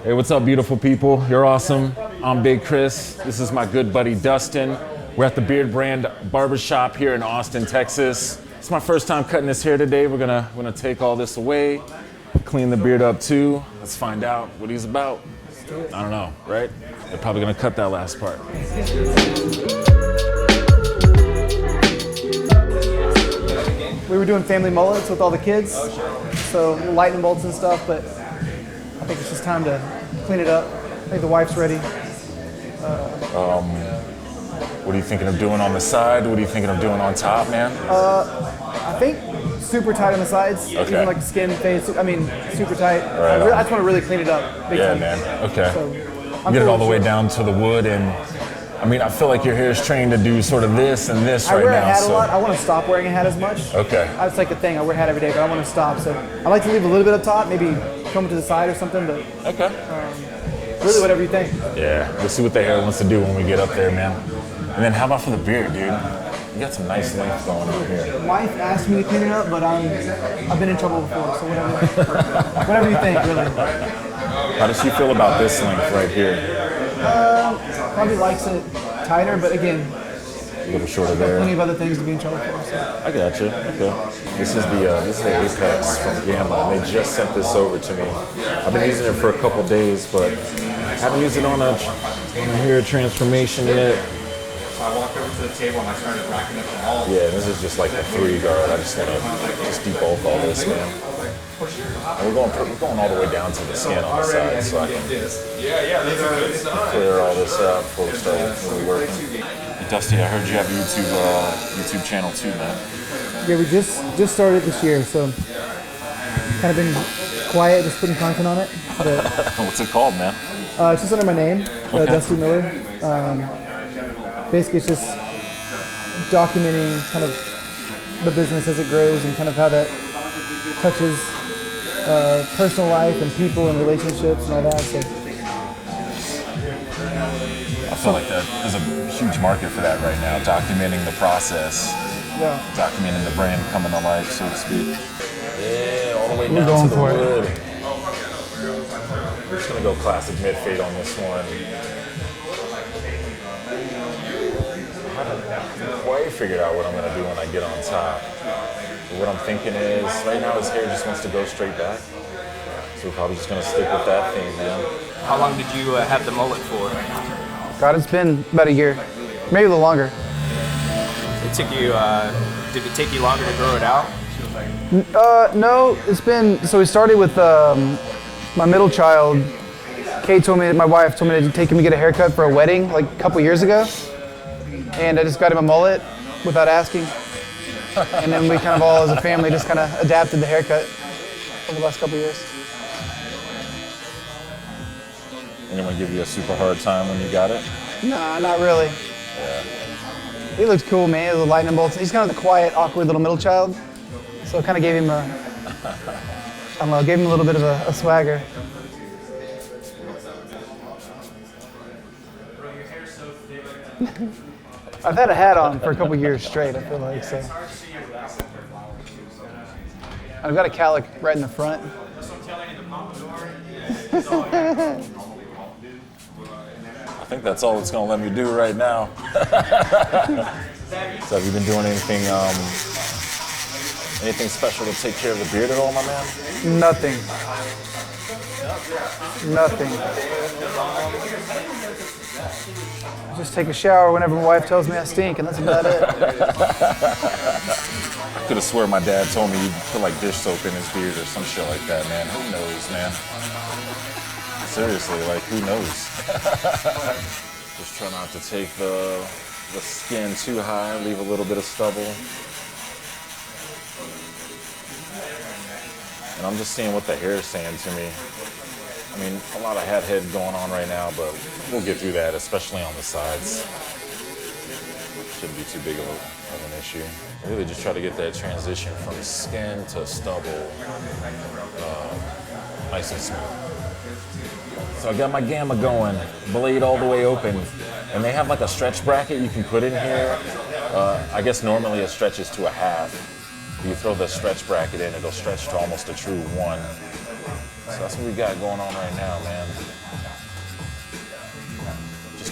Hey, what's up, beautiful people? You're awesome. I'm Big Chris. This is my good buddy Dustin. We're at the Beardbrand barbershop here in Austin, Texas. It's my first time cutting this hair today. We're gonna take all this away, clean the beard up too. Let's find out what he's about. I don't know, right? They're probably gonna cut that last part. We were doing family mullets with all the kids, so lightning bolts and stuff, but I think it's just time to clean it up. I think the wife's ready. What are you thinking of doing on the side? What are you thinking of doing on top, man? I think super tight on the sides, Okay. even like the skin, face, I mean, super tight. Right I just want to really clean it up. Big time. Man. Okay. So, Get it all the way down to the wood, and I mean, I feel like your hair is trained to do sort of this and this right now. I wear a hat a lot. I want to stop wearing a hat as much. Okay. That's like a thing. I wear a hat every day, but I want to stop. So I like to leave a little bit up top, maybe come to the side or something, but Okay. really whatever you think. Yeah, we'll see what the hair wants to do when we get up there, man. And then how about for the beard, dude? You got some nice length going on here. My wife asked me to clean it up, but I've been in trouble before, so whatever you think, really. How does she feel about this length right here? Probably likes it tighter, but again, A little shorter there. plenty of other things to be in trouble for. So. I got you. Okay. This is the Apex from Gamma, and they just sent this over to me. I've been using it for a couple days, but I haven't used it on a hair transformation yet. I walked over to the table and I started racking up the balls. Yeah, this is just like a 3-guard. I just want to just debulk all this, man. And we're going all the way down to the skin on the side, so I can That's a good clear all this out before we start really working. Hey, Dusty, I heard you have a YouTube channel too, man. Yeah, we just started this year, so kind of been quiet, just putting content on it. But, What's it called, man? it's just under my name, Dusty Miller. Basically, it's just documenting kind of the business as it grows and kind of how that touches personal life and people and relationships and all that. So. I feel like there's a huge market for that right now, documenting the process, Yeah. documenting the brand coming to life, so to speak. Yeah, all the way We're down going to the for it. wood. I'm just gonna go classic mid fade on this one. I haven't quite figured out what I'm gonna do when I get on top. But what I'm thinking is, right now his hair just wants to go straight back. So we're probably just gonna stick with that theme, man. How long did you have the mullet for? God, it's been about a year, maybe a little longer. It took you, did it take you longer to grow it out? No, it's been, so we started with my middle child. Kate told me, my wife told me to take him to get a haircut for a wedding like a couple years ago. And I just got him a mullet without asking. And then we kind of all as a family just kind of adapted the haircut over the last couple years. Anyone give you a super hard time when you got it? Nah, not really. Yeah. He looks cool, man. The lightning bolts. He's kind of the quiet, awkward little middle child. So it kind of gave him gave him a little bit of a swagger. I've had a hat on for a couple years straight, I feel like, so. I've got a cowlick right in the front. I think that's all it's gonna let me do right now. So have you been doing anything special to take care of the beard at all, my man? Nothing. Nothing. Just take a shower whenever my wife tells me I stink, and that's about it. I could have swore my dad told me you put like dish soap in his beard or some shit like that, man. Who knows, man? Seriously, like who knows? Just try not to take the skin too high, leave a little bit of stubble. And I'm just seeing what the hair is saying to me. I mean, a lot of hat head going on right now, but we'll get through that, especially on the sides. Shouldn't be too big of an issue. I really just try to get that transition from skin to stubble nice and smooth. So I got my Gamma going, blade all the way open, and they have like a stretch bracket you can put in here. I guess normally it stretches to a half. You throw the stretch bracket in, it'll stretch to almost a true 1. So that's what we got going on right now, man.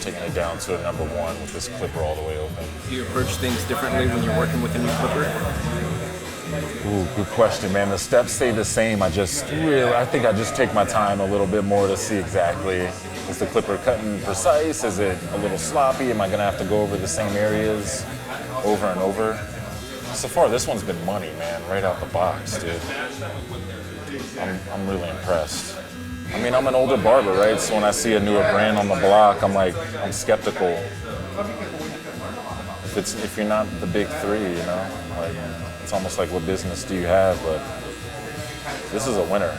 taking it down to a number 1 with this clipper all the way open. Do you approach things differently when you're working with a new clipper? Ooh, good question, man. The steps stay the same. I think I just take my time a little bit more to see exactly, is the clipper cutting precise? Is it a little sloppy? Am I gonna have to go over the same areas over and over? So far, this one's been money, man, right out the box, dude. I'm really impressed. I mean, I'm an older barber, right? So when I see a newer brand on the block, I'm skeptical. If you're not the big 3, you know, like, it's almost like, what business do you have? But this is a winner.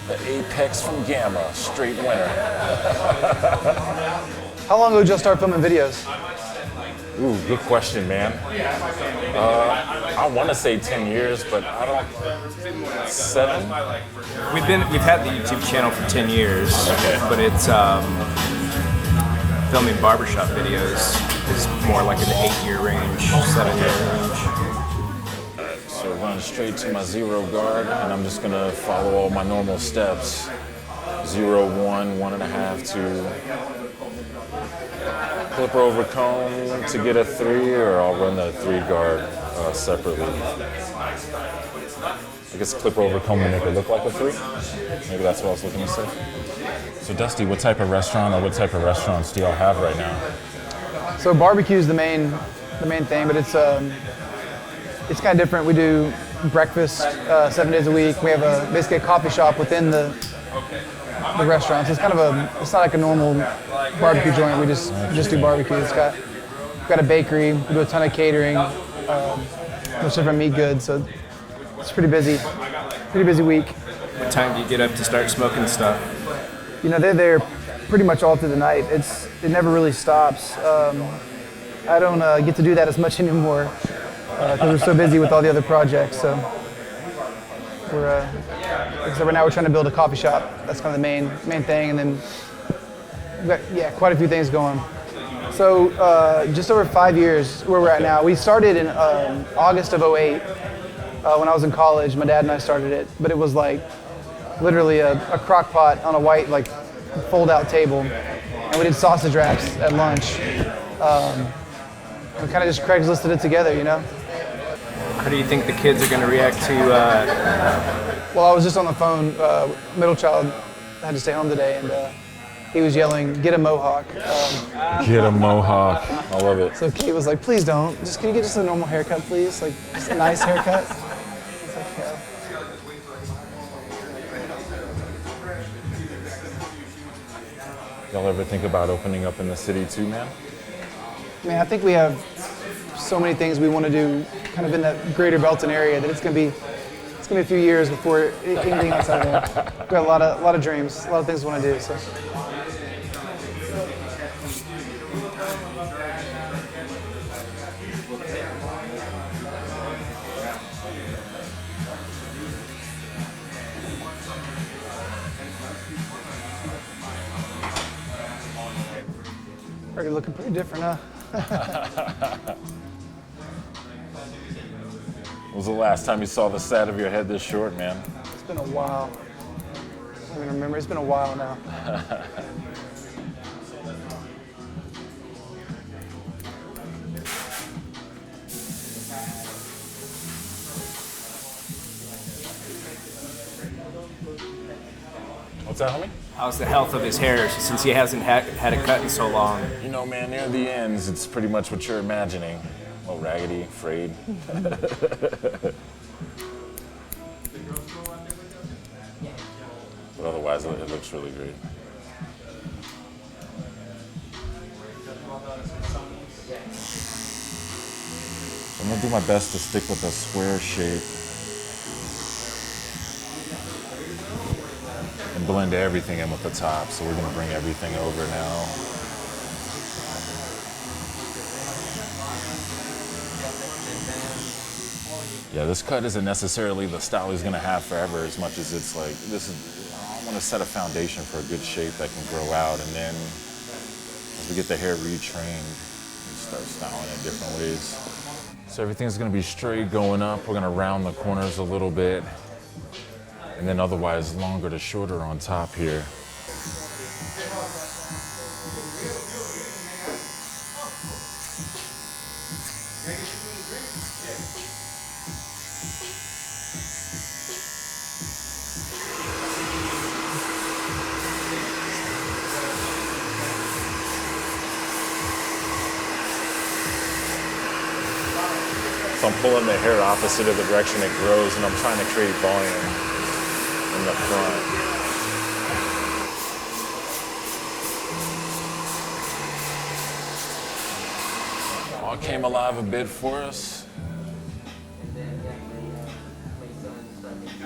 The Apex from Gamma, straight winner. How long ago did you start filming videos? Ooh, good question, man. I want to say 10 years, but I don't. 7? We've had the YouTube channel for 10 years, but it's filming barbershop videos is more like an 8-year range, 7-year range. So run straight to my 0 guard, and I'm just gonna follow all my normal steps. 0, 1, 1.5, 2. Clipper over comb to get a 3, or I'll run the 3 guard separately. I guess clipper over comb will make it look like a 3. Maybe that's what I was looking to say. So Dusty, what type of restaurants do y'all have right now? So barbecue is the main thing, but it's kind of different. We do breakfast 7 days a week. We have basically a coffee shop within the restaurant. So it's it's not like a normal barbecue joint. We just do barbecue. We've got a bakery. We do a ton of catering, there's different meat goods. So it's pretty busy week. What time do you get up to start smoking stuff? You know, they're there pretty much all through the night. It never really stops. I don't get to do that as much anymore because we're so busy with all the other projects. So like I said, right now we're trying to build a coffee shop. That's kind of the main thing, and then we've got quite a few things going. So just over 5 years where we're at now. We started in August of '08 when I was in college. My dad and I started it, but it was like literally a crock pot on a white fold-out table, and we did sausage wraps at lunch. We kind of just Craigslisted it together, you know. How do you think the kids are going to react to? Well, I was just on the phone. Middle child had to stay home today, and he was yelling, "Get a mohawk!" Get a mohawk. I love it. So Kate was like, "Please don't. Can you get just a normal haircut, please? Like, just a nice haircut." I was like, "Yeah." Y'all ever think about opening up in the city too, man? I mean, I think we have so many things we want to do, kind of in that greater Belton area, that it's gonna be a few years before anything outside of that. We've got a lot of dreams, a lot of things we want to do. So. Already looking pretty different, huh? When was the last time you saw the side of your head this short, man? It's been a while. I don't even remember. It's been a while now. What's that, homie? How's the health of his hair since he hasn't had it cut in so long? You know, man, near the ends, it's pretty much what you're imagining. A little raggedy, frayed. But otherwise, it looks really great. I'm gonna do my best to stick with a square shape and blend everything in with the top. So we're gonna bring everything over now. Yeah, this cut isn't necessarily the style he's gonna have forever, as much as it's like, I wanna set a foundation for a good shape that can grow out, and then as we get the hair retrained, we start styling it different ways. So everything's gonna be straight going up. We're gonna round the corners a little bit, and then otherwise longer to shorter on top here. So I'm pulling the hair opposite of the direction it grows, and I'm trying to create volume in the front. All came alive a bit for us.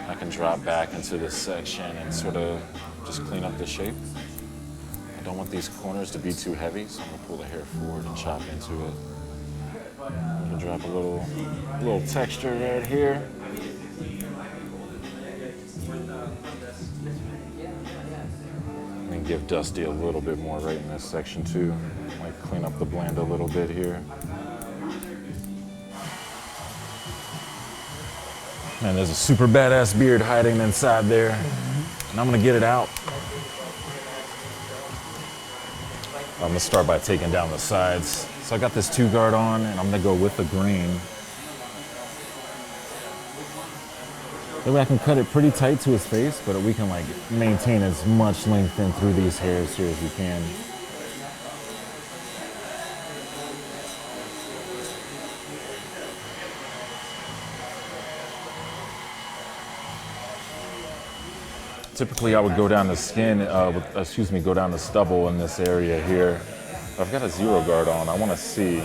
I can drop back into this section and sort of just clean up the shape. I don't want these corners to be too heavy, so I'm gonna pull the hair forward and chop into it. I'm gonna drop a little texture right here. And give Dusty a little bit more right in this section too. Like clean up the blend a little bit here. Man, there's a super badass beard hiding inside there. And I'm gonna get it out. I'm gonna start by taking down the sides. So I got this 2-guard on, and I'm gonna go with the green. That way I can cut it pretty tight to his face, but we can like maintain as much length in through these hairs here as we can. Typically I would go down the skin, go down the stubble in this area here. I've got a 0-guard on, I wanna see.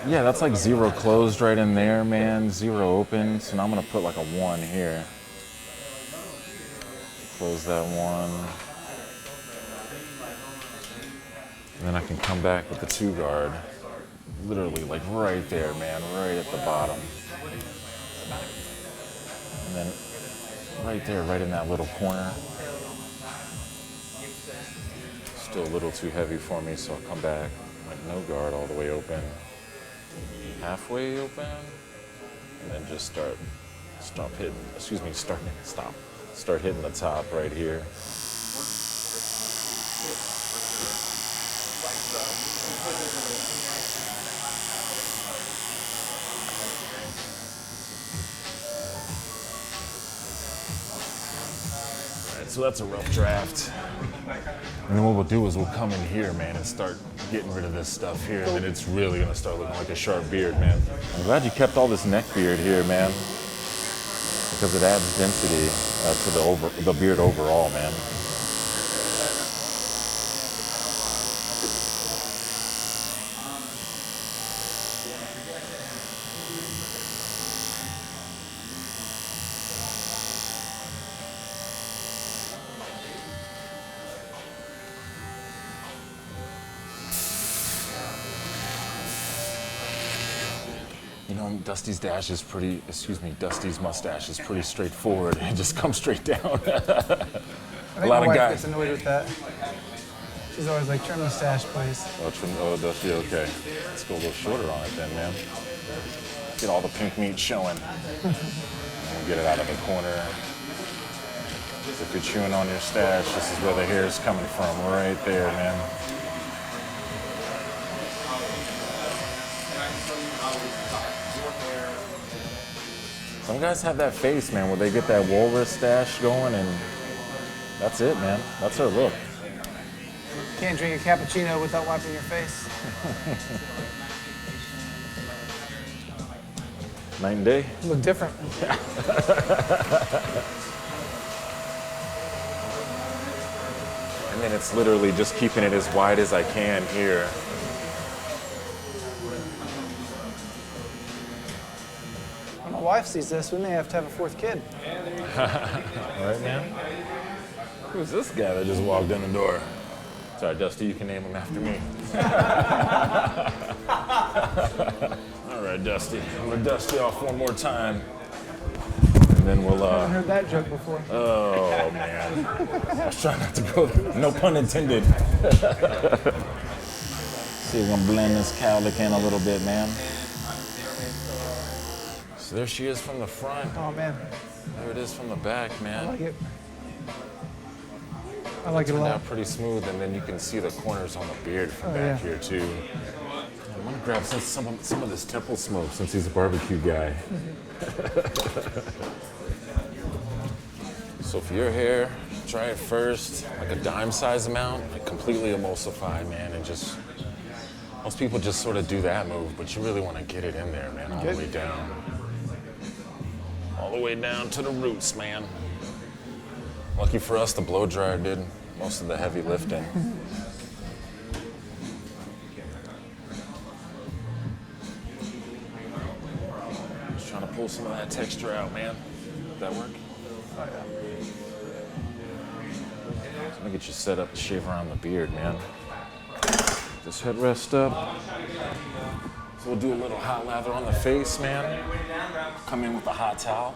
Yeah, that's like 0 closed right in there, man. 0 open, so now I'm gonna put like a 1 here. Close that 1. And then I can come back with the 2-guard. Literally like right there, man, right at the bottom. And then right there, right in that little corner. Still a little too heavy for me, so I'll come back, like no guard all the way open. Halfway open, and then just start hitting the top right here. So that's a rough draft. And then what we'll do is we'll come in here, man, and start getting rid of this stuff here, and then it's really gonna start looking like a sharp beard, man. I'm glad you kept all this neck beard here, man, because it adds density to the beard overall, man. You know, Dusty's mustache is pretty straightforward. It just comes straight down. I think my wife gets annoyed with that. She's always like, trim the mustache, please. Oh, Dusty, okay. Let's go a little shorter on it then, man. Get all the pink meat showing. And get it out of the corner. If you're chewing on your stash, this is where the hair is coming from, right there, man. Some guys have that face, man, where they get that walrus stash going, and that's it, man. That's her look. Can't drink a cappuccino without wiping your face. Night and day. You look different. And then it's literally just keeping it as wide as I can here. When my wife sees this, we may have to have a 4th kid. Right, man? Who's this guy that just walked in the door? Sorry, Dusty, you can name him after me. All right, Dusty. I'm gonna dust you off one more time. And then we'll, I haven't heard that joke before. Oh, man. I was trying not to go there. No pun intended. See, we're gonna blend this cowlick in a little bit, man. So there she is from the front. Oh, man. There it is from the back, man. I like it. I like it a Turned lot. out pretty smooth, and then you can see the corners on the beard from back here too. I'm gonna grab some of this temple smoke since he's a barbecue guy. So for your hair, try it first, like a dime size amount, like completely emulsify, man, and just, most people just sort of do that move, but you really want to get it in there, man, all the way down. All the way down to the roots, man. Lucky for us, the blow dryer did most of the heavy lifting. Just trying to pull some of that texture out, man. Did that work? Oh, yeah. Let me get you set up to shave around the beard, man. This headrest up. So we'll do a little hot lather on the face, man. Come in with a hot towel.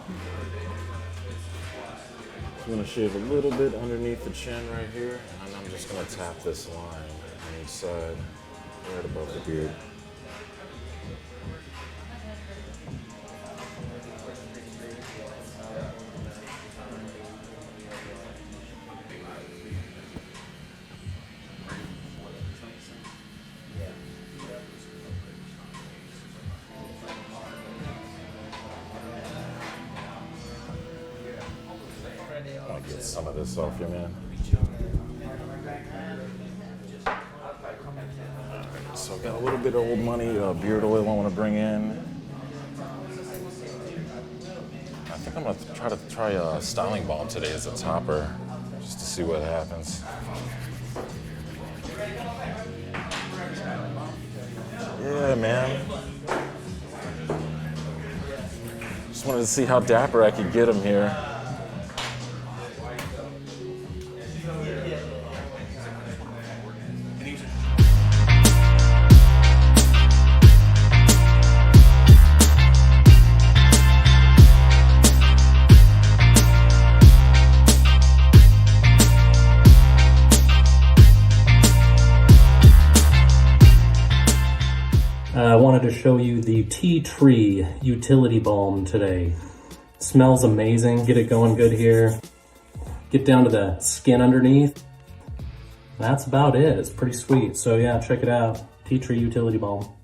I'm gonna shave a little bit underneath the chin right here, and I'm just gonna tap this line on each side, right above the beard. I'll get some of this off you, man. So I've got a little bit of old money beard oil I want to bring in. I think I'm going to try a styling balm today as a topper, just to see what happens. Yeah, man. Just wanted to see how dapper I could get him here. I wanted to show you the Tea Tree Utility Balm today. Smells amazing. Get it going good here. Get down to the skin underneath. That's about it. It's pretty sweet. So yeah, check it out. Tea Tree Utility Balm.